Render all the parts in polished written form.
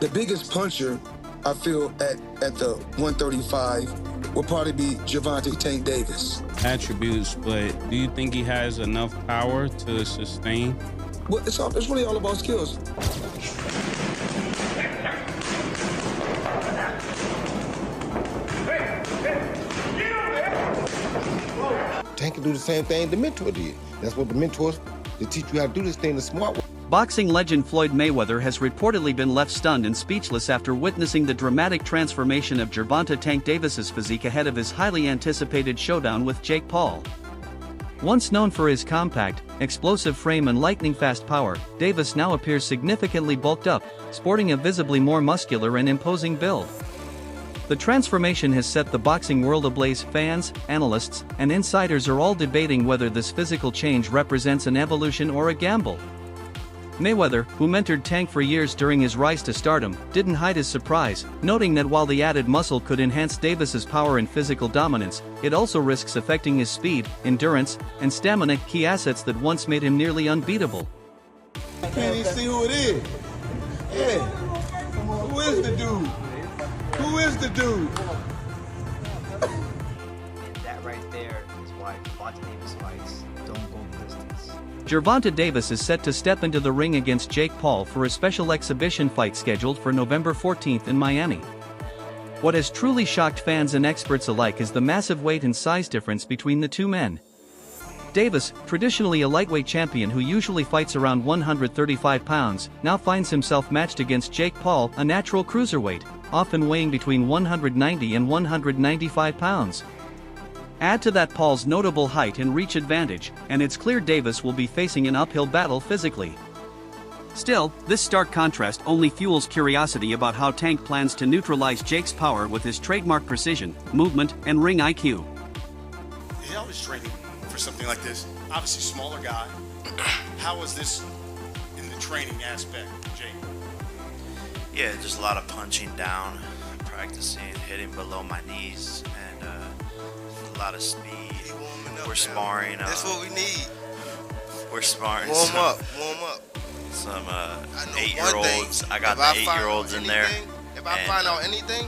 The biggest puncher, I feel, at the 135 will probably be Gervonta Tank Davis. Attributes, but do you think he has enough power to sustain? Well, it's really all about skills. Tank can do the same thing the mentor did. That's what the mentors, they teach you how to do this thing the smart way. Boxing legend Floyd Mayweather has reportedly been left stunned and speechless after witnessing the dramatic transformation of Gervonta Tank Davis's physique ahead of his highly anticipated showdown with Jake Paul. Once known for his compact, explosive frame and lightning-fast power, Davis now appears significantly bulked up, sporting a visibly more muscular and imposing build. The transformation has set the boxing world ablaze. Fans, analysts, and insiders are all debating whether this physical change represents an evolution or a gamble. Mayweather, who mentored Tank for years during his rise to stardom, didn't hide his surprise, noting that while the added muscle could enhance Davis's power and physical dominance, it also risks affecting his speed, endurance, and stamina, key assets that once made him nearly unbeatable. Can't even see who it is. Yeah. Who is the dude? Who is the dude? And that right there is why Gervonta Davis fights don't go the distance. Gervonta Davis is set to step into the ring against Jake Paul for a special exhibition fight scheduled for November 14th in Miami. What has truly shocked fans and experts alike is the massive weight and size difference between the two men. Davis, traditionally a lightweight champion who usually fights around 135 pounds, now finds himself matched against Jake Paul, a natural cruiserweight, often weighing between 190 and 195 pounds. Add to that Paul's notable height and reach advantage, and it's clear Davis will be facing an uphill battle physically. Still, this stark contrast only fuels curiosity about how Tank plans to neutralize Jake's power with his trademark precision, movement, and ring IQ. I was training for something like this. Obviously, smaller guy. How was this in the training aspect, Jake? Yeah, just a lot of punching down, practicing, hitting below my knees, and a lot of speed. We're sparring. That's what we need. We're sparring. Warm up. Some I know 8-year-olds. I got the 8-year-olds in there. If I find out anything,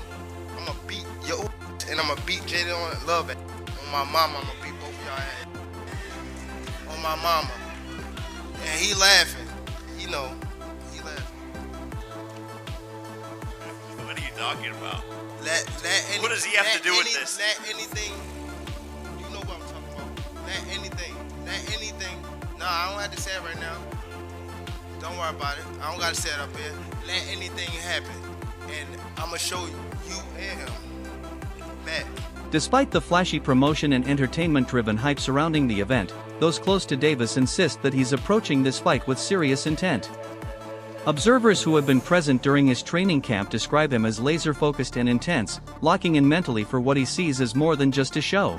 I'm gonna beat your and I'm gonna beat Jaden on Love it. On my mama, I'm gonna beat both of y'all ass. On my mama. And he laughing. You know, he laughing. What are you talking about? What does he have to do with this? Let anything. You know what I'm talking about. Let anything. Nah, I don't have to say it right now. Don't worry about it. I don't gotta say it up here. Let anything happen. And I'ma show you and him back. Despite the flashy promotion and entertainment-driven hype surrounding the event, those close to Davis insist that he's approaching this fight with serious intent. Observers who have been present during his training camp describe him as laser-focused and intense, locking in mentally for what he sees as more than just a show.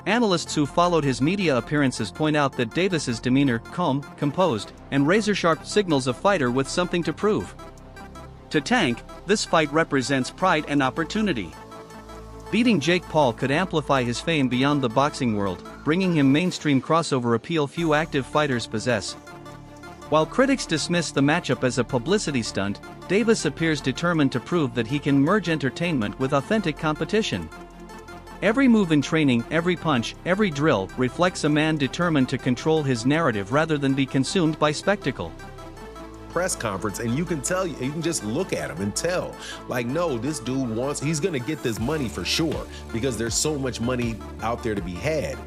Analysts who followed his media appearances point out that Davis's demeanor, calm, composed, and razor-sharp signals a fighter with something to prove. To Tank, this fight represents pride and opportunity. Beating Jake Paul could amplify his fame beyond the boxing world, bringing him mainstream crossover appeal few active fighters possess. While critics dismiss the matchup as a publicity stunt, Davis appears determined to prove that he can merge entertainment with authentic competition. Every move in training, every punch, every drill reflects a man determined to control his narrative rather than be consumed by spectacle. Press conference, and you can tell, you can just look at him and tell, like, no, this dude he's gonna get this money for sure, because there's so much money out there to be had.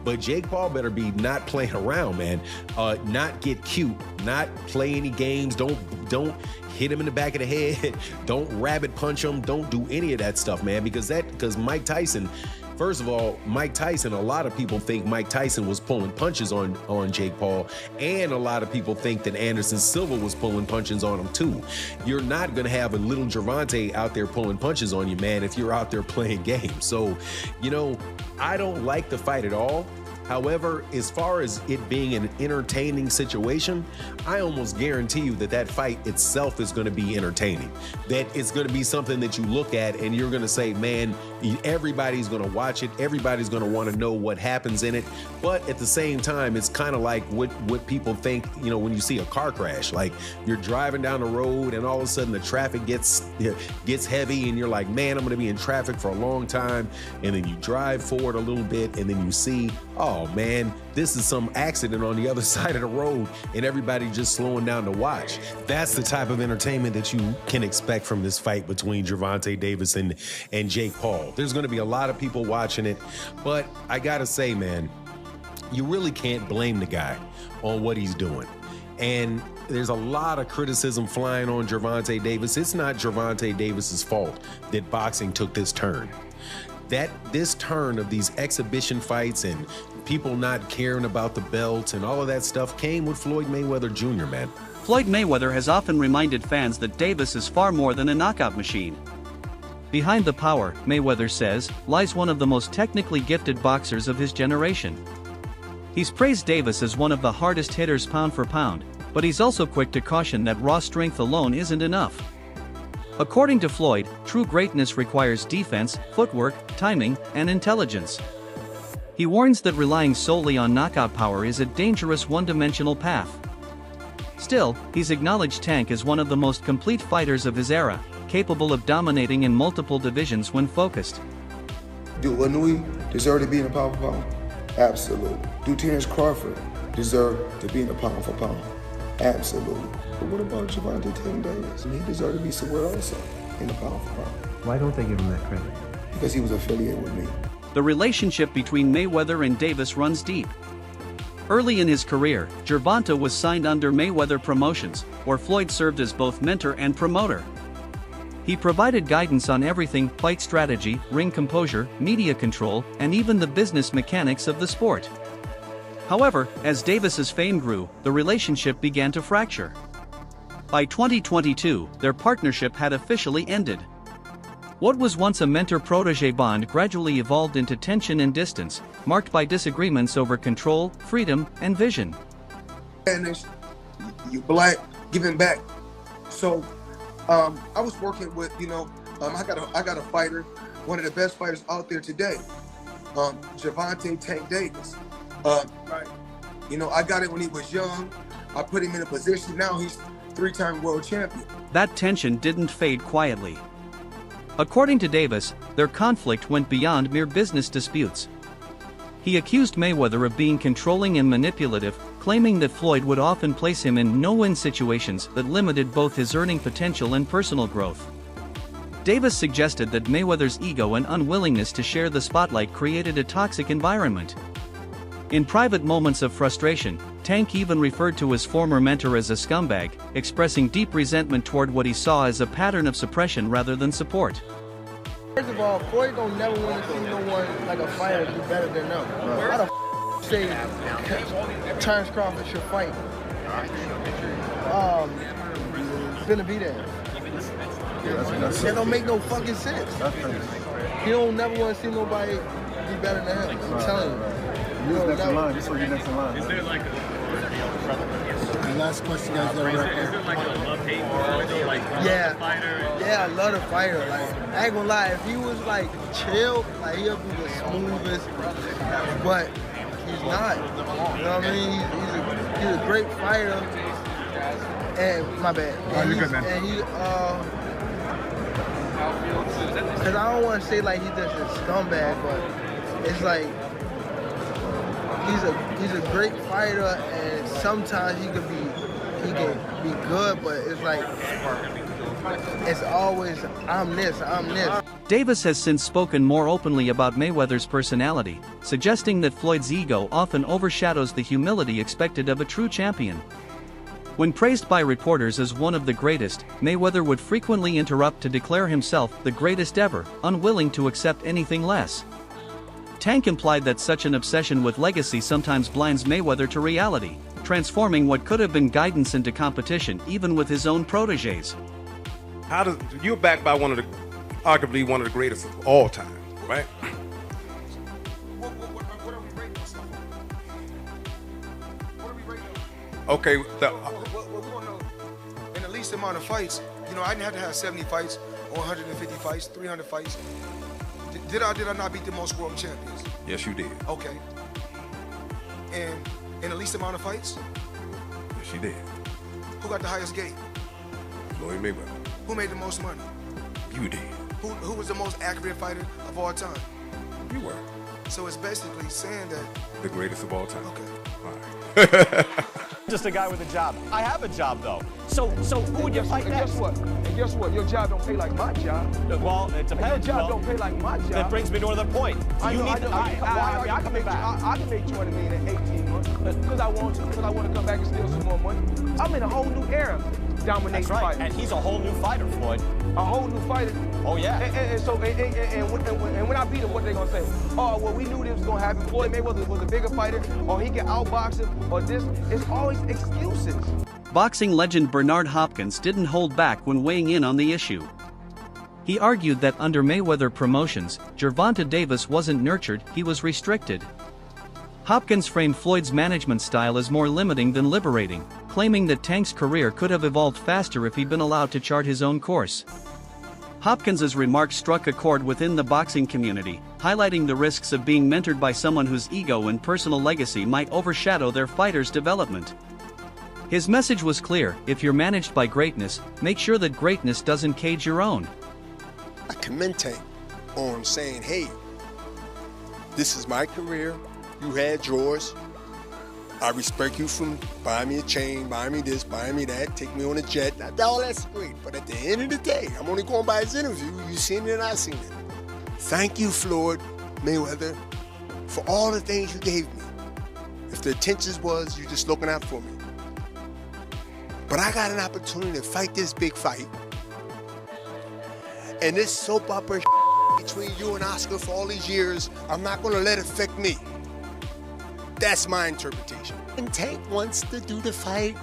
But Jake Paul better be not playing around, man. Not get cute, not play any games, don't hit him in the back of the head, don't rabbit punch him, don't do any of that stuff, man, because Mike Tyson, first of all, Mike Tyson, a lot of people think Mike Tyson was pulling punches on Jake Paul, and a lot of people think that Anderson Silva was pulling punches on him too. You're not gonna have a little Gervonta out there pulling punches on you, man, if you're out there playing games. So, you know, I don't like the fight at all. However, as far as it being an entertaining situation, I almost guarantee you that fight itself is going to be entertaining. That it's going to be something that you look at and you're going to say, man, Everybody's going to watch it. Everybody's going to want to know what happens in it. But at the same time, it's kind of like what people think, you know, when you see a car crash. Like, you're driving down the road and all of a sudden the traffic gets heavy and you're like, man, I'm going to be in traffic for a long time. And then you drive forward a little bit and then you see, oh man, this is some accident on the other side of the road, and everybody just slowing down to watch. That's the type of entertainment that you can expect from this fight between Gervonta Davis and Jake Paul. There's going to be a lot of people watching it, but I gotta say, man, you really can't blame the guy on what he's doing. And there's a lot of criticism flying on Gervonta Davis. It's not Gervonta Davis's fault that boxing took this turn. This turn of these exhibition fights and people not caring about the belts and all of that stuff came with Floyd Mayweather Jr., man. Floyd Mayweather has often reminded fans that Davis is far more than a knockout machine. Behind the power, Mayweather says, lies one of the most technically gifted boxers of his generation. He's praised Davis as one of the hardest hitters pound for pound, but he's also quick to caution that raw strength alone isn't enough. According to Floyd, true greatness requires defense, footwork, timing, and intelligence. He warns that relying solely on knockout power is a dangerous one-dimensional path. Still, he's acknowledged Tank as one of the most complete fighters of his era, capable of dominating in multiple divisions when focused. Do Inouye deserve to be in a pound for pound? Absolutely. Do Terrence Crawford deserve to be in a pound for pound? Absolutely. But what about Gervonta Tank Davis? He deserved to be somewhere also in a pound for pound. Why don't they give him that credit? Because he was affiliated with me. The relationship between Mayweather and Davis runs deep. Early in his career, Gervonta was signed under Mayweather Promotions, where Floyd served as both mentor and promoter. He provided guidance on everything: fight strategy, ring composure, media control, and even the business mechanics of the sport. However, as Davis's fame grew, the relationship began to fracture. By 2022, their partnership had officially ended. What was once a mentor-protege bond gradually evolved into tension and distance, marked by disagreements over control, freedom, and vision. You black, giving back. So, I was working with, I got a fighter, one of the best fighters out there today, Gervonta Tank Davis. Right. I got it when he was young. I put him in a position. Now he's 3-time world champion. That tension didn't fade quietly. According to Davis, their conflict went beyond mere business disputes. He accused Mayweather of being controlling and manipulative, claiming that Floyd would often place him in no-win situations that limited both his earning potential and personal growth. Davis suggested that Mayweather's ego and unwillingness to share the spotlight created a toxic environment. In private moments of frustration, Tank even referred to his former mentor as a scumbag, expressing deep resentment toward what he saw as a pattern of suppression rather than support. First of all, Floyd don't never want to see no one like a fighter do better than them. How the say Terrence Crawford should fight? Gonna be there. That don't make no fucking sense. He don't never want to see nobody be better than him. I'm telling you. Who's next in line? Just so you're next in line. Is there like the last question, guys? Is there like a love-hate war? Like, yeah, the fighter? Yeah, I love the fighter. Like, I ain't gonna lie, if he was like chill, like he'll be the smoothest, but he's not. You know what I mean? He's a great fighter. And my bad. Oh, you're good, man. And he, cause I don't want to say like he's just a scumbag, but it's like he's a great fighter, and sometimes he can be good, but it's like it's always I'm this. Davis has since spoken more openly about Mayweather's personality, suggesting that Floyd's ego often overshadows the humility expected of a true champion. When praised by reporters as one of the greatest, Mayweather would frequently interrupt to declare himself the greatest ever, unwilling to accept anything less. Tank implied that such an obsession with legacy sometimes blinds Mayweather to reality, transforming what could have been guidance into competition even with his own protégés. You're backed by arguably one of the greatest of all time, right? What are we rating this on? What are we rating on? Okay. We don't know. In the least amount of fights, I didn't have to have 70 fights or 150 fights, 300 fights. Did I not beat the most world champions? Yes, you did. Okay. And in the least amount of fights? Yes, you did. Who got the highest gate? Floyd Mayweather. Who made the most money? You did. Who was the most accurate fighter of all time? You were. So it's basically saying that... The greatest of all time. Okay. All right. Just a guy with a job. I have a job, though. So who would you fight next? And guess what? Your job don't pay like my job. Well, it depends. Your job don't pay like my job. That brings me to another point. I can make 20 million in 18 months because I want to. Because I want to come back and steal some more money. I'm in a whole new era. Dominating That's right. fighters. And he's a whole new fighter, Floyd. A whole new fighter. Oh yeah. And when I beat him, what are they gonna say? Oh, well, we knew this was gonna happen. Floyd Mayweather was a bigger fighter, or he can outbox him, or this. It's always excuses. Boxing legend Bernard Hopkins didn't hold back when weighing in on the issue. He argued that under Mayweather Promotions, Gervonta Davis wasn't nurtured, he was restricted. Hopkins framed Floyd's management style as more limiting than liberating, claiming that Tank's career could have evolved faster if he'd been allowed to chart his own course. Hopkins's remarks struck a chord within the boxing community, highlighting the risks of being mentored by someone whose ego and personal legacy might overshadow their fighter's development. His message was clear: if you're managed by greatness, make sure that greatness doesn't cage your own. I commend Tank on saying, hey, this is my career, you had yours. I respect you from buying me a chain, buying me this, buying me that, take me on a jet. All that's great, but at the end of the day, I'm only going by his interview. You've seen it and I've seen it. Thank you, Floyd Mayweather, for all the things you gave me. If the intentions was you just looking out for me. But I got an opportunity to fight this big fight. And this soap opera between you and Oscar for all these years, I'm not gonna let it affect me. That's my interpretation. And Tank wants to do the fight,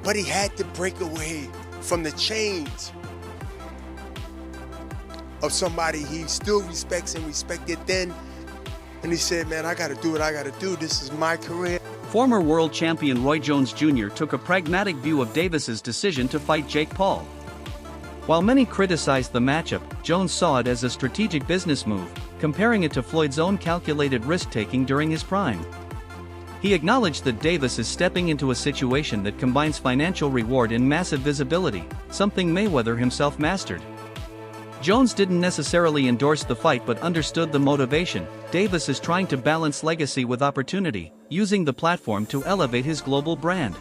but he had to break away from the chains of somebody he still respects and respected then. And he said, man, I gotta do what I gotta do. This is my career. Former world champion Roy Jones Jr. took a pragmatic view of Davis's decision to fight Jake Paul. While many criticized the matchup, Jones saw it as a strategic business move, comparing it to Floyd's own calculated risk-taking during his prime. He acknowledged that Davis is stepping into a situation that combines financial reward and massive visibility, something Mayweather himself mastered. Jones didn't necessarily endorse the fight but understood the motivation. Davis is trying to balance legacy with opportunity, using the platform to elevate his global brand.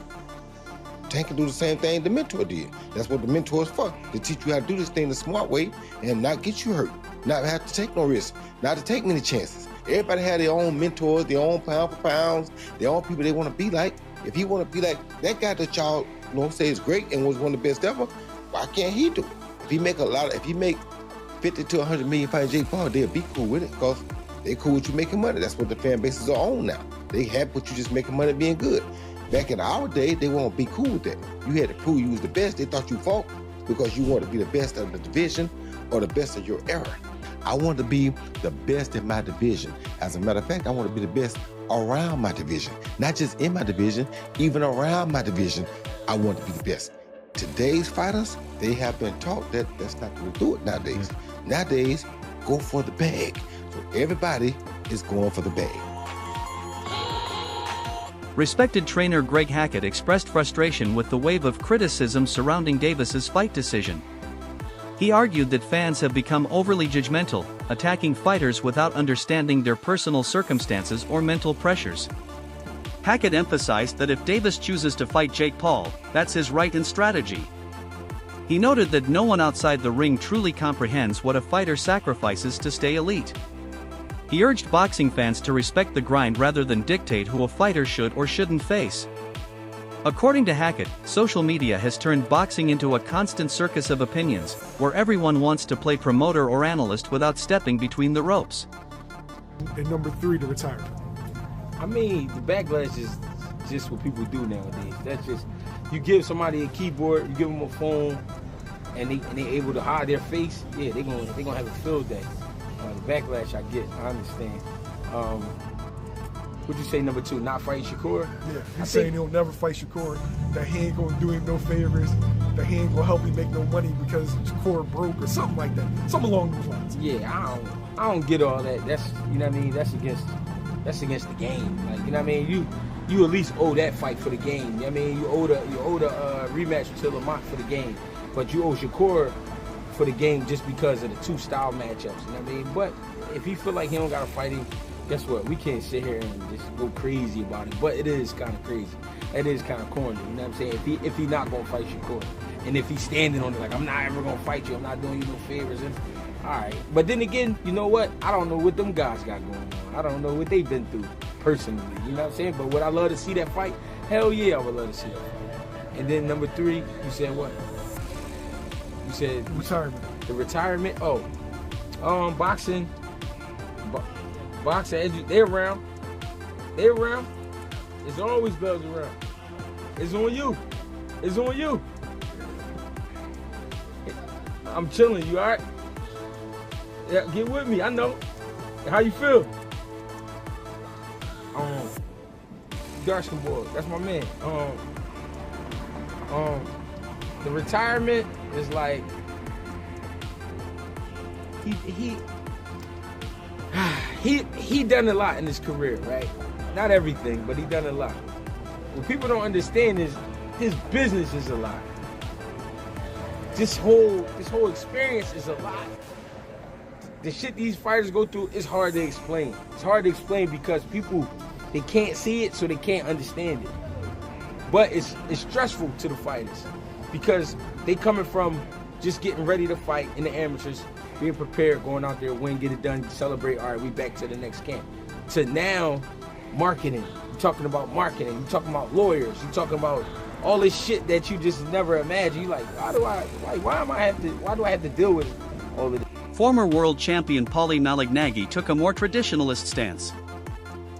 Tank can do the same thing the mentor did. That's what the mentor is for, to teach you how to do this thing the smart way and not get you hurt, not have to take no risk, not to take many chances. Everybody had their own mentors, their own pound for pounds, their own people they want to be like. If he want to be like that guy that y'all say is great and was one of the best ever, why can't he do it? If he make 50 to 100 million fighting Jake Paul, they'll be cool with it because they cool with you making money. That's what the fan bases are on now. They happy with you just making money being good. Back in our day, they won't be cool with that. You had to prove you was the best. They thought you fought because you wanted to be the best of the division or the best of your era. I want to be the best in my division. As a matter of fact, I want to be the best around my division. Not just in my division, even around my division, I want to be the best. Today's fighters, they have been taught that that's not going to do it nowadays. Nowadays, go for the bag. So everybody is going for the bag. Respected trainer Greg Hackett expressed frustration with the wave of criticism surrounding Davis's fight decision. He argued that fans have become overly judgmental, attacking fighters without understanding their personal circumstances or mental pressures. Hackett emphasized that if Davis chooses to fight Jake Paul, that's his right and strategy. He noted that no one outside the ring truly comprehends what a fighter sacrifices to stay elite. He urged boxing fans to respect the grind rather than dictate who a fighter should or shouldn't face. According to Hackett, social media has turned boxing into a constant circus of opinions, where everyone wants to play promoter or analyst without stepping between the ropes. And number 3, the retirement. I mean, the backlash is just what people do nowadays. That's just, you give somebody a keyboard, you give them a phone, and they able to hide their face, yeah, they're gonna have a field day. The backlash I get, I understand. What'd you say, number 2? Not fighting Shakur? Yeah, he's saying he'll never fight Shakur, that he ain't gonna do him no favors, that he ain't gonna help him make no money because Shakur broke or something like that. Something along those lines. Yeah, I don't get all that. That's, you know what I mean? That's against the game. Like, you know what I mean? You at least owe that fight for the game. You know what I mean? You owe the rematch to Lamont for the game. But you owe Shakur for the game just because of the 2 style matchups. You know what I mean? But if he feel like he don't gotta fight him, guess what? We can't sit here and just go crazy about it. But it is kind of crazy. It is kind of corny. You know what I'm saying? If he not gonna fight Shakur, and if he's standing on it like, I'm not ever gonna fight you, I'm not doing you no favors. And all right. But then again, you know what? I don't know what them guys got going on. I don't know what they've been through personally. You know what I'm saying? But would I love to see that fight? Hell yeah, I would love to see that fight. And then number 3, you said what? You said retirement. The retirement. Oh, boxing. Boxing. They're around. They're around. It's always bells around. It's on you. It's on you. I'm chilling. You all right? Yeah, get with me. I know. How you feel? Dark-skin boy. That's my man. The retirement is like he done a lot in his career, right? Not everything, but he done a lot. What people don't understand is his business is a lot. This whole experience is a lot. The shit these fighters go through is hard to explain. It's hard to explain because people, they can't see it, so they can't understand it. But it's stressful to the fighters because they coming from just getting ready to fight in the amateurs, being prepared, going out there, win, get it done, celebrate, all right, we back to the next camp. To now, marketing. You're talking about marketing. You're talking about lawyers. You're talking about all this shit that you just never imagined. You're like, why do I have to deal with all of this? Former world champion Paulie Malignaggi took a more traditionalist stance.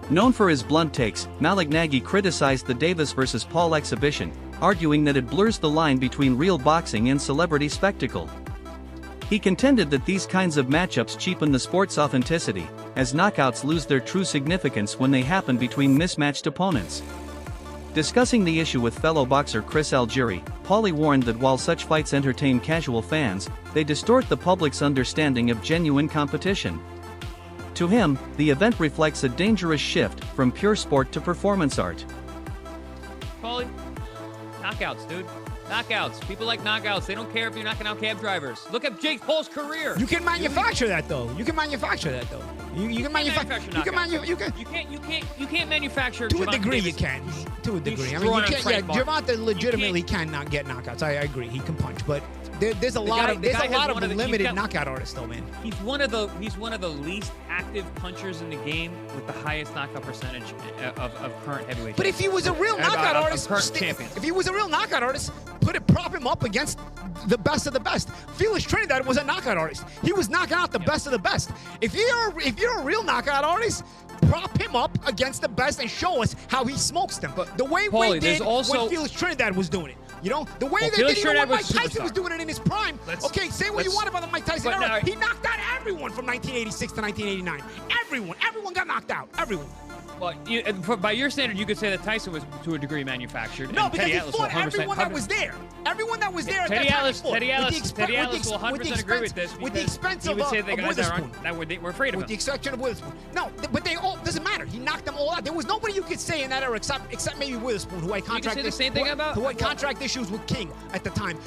Known for his blunt takes, Malignaggi criticized the Davis vs. Paul exhibition, arguing that it blurs the line between real boxing and celebrity spectacle. He contended that these kinds of matchups cheapen the sport's authenticity, as knockouts lose their true significance when they happen between mismatched opponents. Discussing the issue with fellow boxer Chris Algieri, Paulie warned that while such fights entertain casual fans, they distort the public's understanding of genuine competition. To him, the event reflects a dangerous shift from pure sport to performance art. Paulie, knockouts, dude. Knockouts. People like knockouts. They don't care if you're knocking out cab drivers. Look at Jake Paul's career. You can manufacture that though. You can manufacture that though. You can manufacture. You can't manufacture. To a Gervonta degree, Davis. you can. To a degree. I mean, you can't. Yeah, Gervonta legitimately cannot get knockouts. I agree. He can punch, but there's a lot of limited knockout artists though, man. He's one of the least active punchers in the game with the highest knockout percentage of current heavyweight. But if he was a real knockout artist, champions. If he was a real knockout artist, prop him up against the best of the best. Felix Trinidad was a knockout artist. He was knocking out the best of the best. If you're a real knockout artist, prop him up against the best and show us how he smokes them. But the way we did when Felix Trinidad was doing it. You know, the way they did it when Mike Tyson was doing it in his prime. Okay, say what you want about the Mike Tyson era. He knocked out everyone from 1986 to 1989. Everyone got knocked out. Everyone. Well, by your standard, you could say that Tyson was to a degree manufactured. No, because he fought everyone that was there. Everyone that was there at that time fought. Teddy Ellis will 100% agree with this. With the expense of Witherspoon. That were afraid of him. With the exception of Witherspoon. No, but they all doesn't matter. He knocked them all out. There was nobody you could say in that era except maybe Witherspoon, who had contract. You could say the same thing about who had contract issues with King at the time.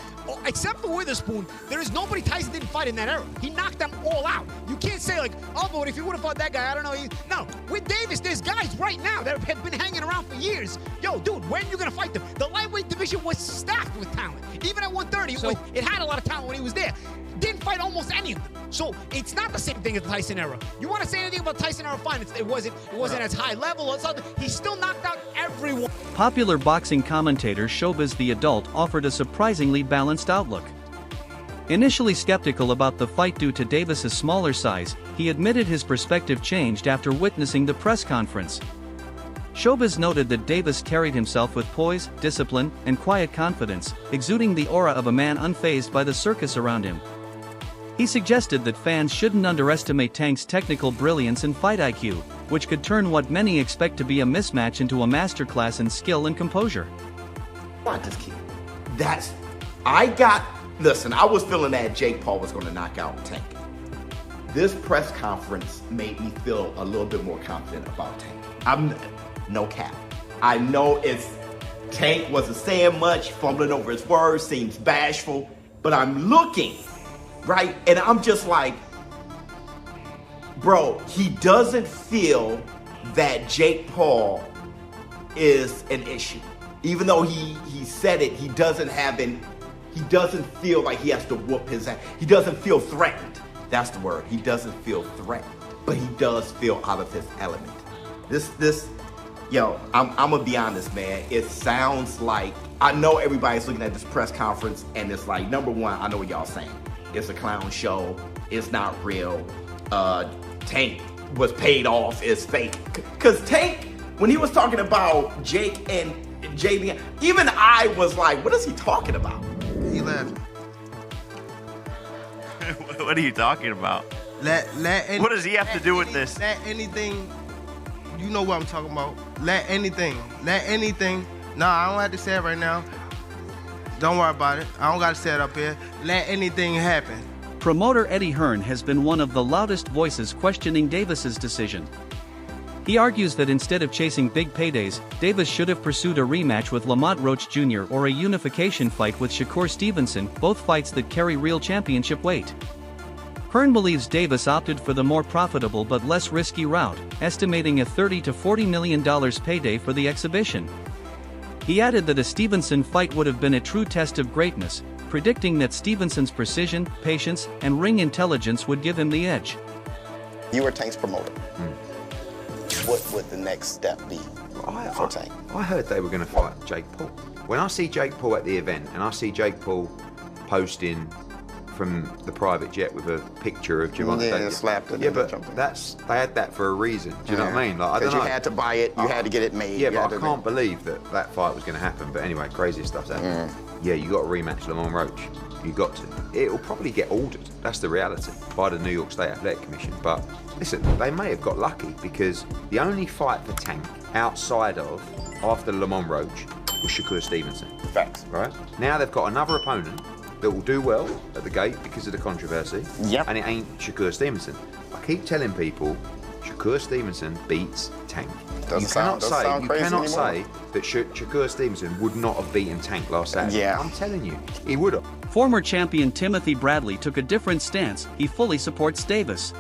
Except for Witherspoon, there is nobody Tyson didn't fight in that era. He knocked them all out. You can't say like, oh, but if he would have fought that guy, I don't know. No, with Davis, there's guys right now that have been hanging around for years. Yo, dude, when are you gonna fight them? The lightweight division was stacked with talent. Even at 130, it had a lot of talent when he was there. Didn't fight almost any of them. So it's not the same thing as the Tyson era. You want to say anything about Tyson era? Fine. It wasn't as high level or something. He still knocked out everyone. Popular boxing commentator Showbiz the Adult offered a surprisingly balanced outlook. Initially skeptical about the fight due to Davis's smaller size, he admitted his perspective changed after witnessing the press conference. Showbiz noted that Davis carried himself with poise, discipline, and quiet confidence, exuding the aura of a man unfazed by the circus around him. He suggested that fans shouldn't underestimate Tank's technical brilliance and fight IQ, which could turn what many expect to be a mismatch into a masterclass in skill and composure. Not this kid. Listen, I was feeling that Jake Paul was going to knock out Tank. This press conference made me feel a little bit more confident about Tank. No cap. I know Tank wasn't saying much, fumbling over his words, seems bashful, but I'm looking, right? And I'm just like, bro, he doesn't feel that Jake Paul is an issue. Even though he said it, he doesn't feel like he has to whoop his ass. He doesn't feel threatened. That's the word. He doesn't feel threatened, but he does feel out of his element. I'm gonna be honest, man. It sounds like, I know everybody's looking at this press conference and it's like, number one, I know what y'all saying. It's a clown show. It's not real. Tank was paid off. It's fake. Cause Tank, when he was talking about Jake and JB, even I was like, what is he talking about? He laughing. What are you talking about? What does he have to do with this? Let anything, you know what I'm talking about. Let anything. Nah, I don't have to say it right now. Don't worry about it. I don't got to say it up here. Let anything happen. Promoter Eddie Hearn has been one of the loudest voices questioning Davis's decision. He argues that instead of chasing big paydays, Davis should have pursued a rematch with Lamont Roach Jr. or a unification fight with Shakur Stevenson, both fights that carry real championship weight. Hearn believes Davis opted for the more profitable but less risky route, estimating a $30 to $40 million payday for the exhibition. He added that a Stevenson fight would have been a true test of greatness, predicting that Stevenson's precision, patience, and ring intelligence would give him the edge. You were Tank's promoter. What would the next step be for Tank? I heard they were going to fight Jake Paul. When I see Jake Paul at the event and I see Jake Paul posting from the private jet with a picture of Gervonta. Yeah, slapped it. Yeah, but they had that for a reason. Do you know what I mean? Like, I don't know. You had to buy it, you had to get it made. Yeah, but I can't believe that fight was going to happen. But anyway, crazy stuff's happening. Yeah, you got to rematch Lamont Roach. You got to. It'll probably get ordered. That's the reality by the New York State Athletic Commission. But listen, they may have got lucky because the only fight for Tank outside of after Lamont Roach was Shakur Stevenson. Facts. Right? Now they've got another opponent that will do well at the gate because of the controversy. Yep. And it ain't Shakur Stevenson. I keep telling people Shakur Stevenson beats Tank. You cannot say that Shakur Stevenson would not have beaten Tank last Saturday. Yeah. I'm telling you, he would have. Former champion Timothy Bradley took a different stance. He fully supports Davis.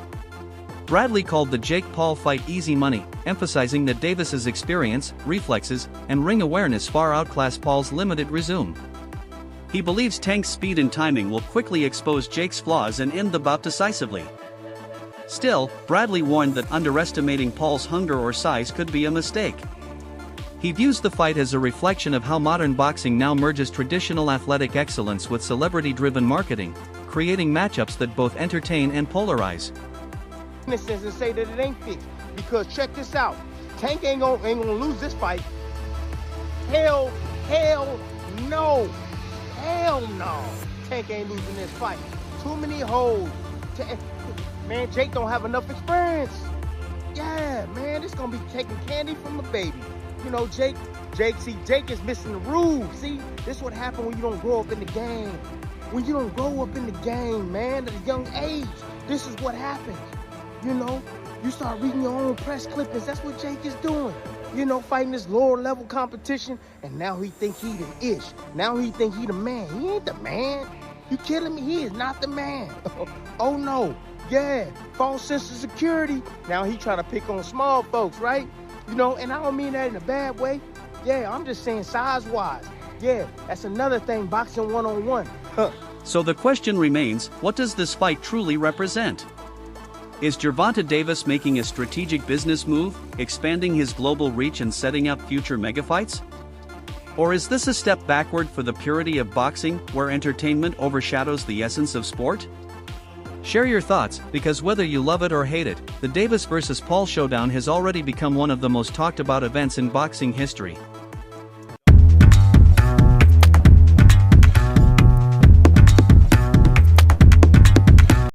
Bradley called the Jake Paul fight easy money, emphasizing that Davis's experience, reflexes, and ring awareness far outclass Paul's limited resume. He believes Tank's speed and timing will quickly expose Jake's flaws and end the bout decisively. Still, Bradley warned that underestimating Paul's hunger or size could be a mistake. He views the fight as a reflection of how modern boxing now merges traditional athletic excellence with celebrity-driven marketing, creating matchups that both entertain and polarize. And say that it ain't fixed, because check this out, Tank ain't gonna lose this fight. Hell no. Hell no. Tank ain't losing this fight. Too many holes. Man, Jake don't have enough experience. Yeah, man, this gonna be taking candy from a baby. You know, Jake is missing the rules. See, this is what happens when you don't grow up in the game. When you don't grow up in the game, man, at a young age, this is what happens. You know, you start reading your own press clippings. That's what Jake is doing. You know, fighting this lower level competition, and now he think he the ish. Now he think he the man. He ain't the man. You kidding me? He is not the man. Oh no. Yeah, false sense of security. Now he trying to pick on small folks, right? You know, and I don't mean that in a bad way. Yeah, I'm just saying size-wise. Yeah, that's another thing, boxing one-on-one. So the question remains, what does this fight truly represent? Is Gervonta Davis making a strategic business move, expanding his global reach and setting up future megafights? Or is this a step backward for the purity of boxing, where entertainment overshadows the essence of sport? Share your thoughts, because whether you love it or hate it, the Davis vs. Paul showdown has already become one of the most talked about events in boxing history.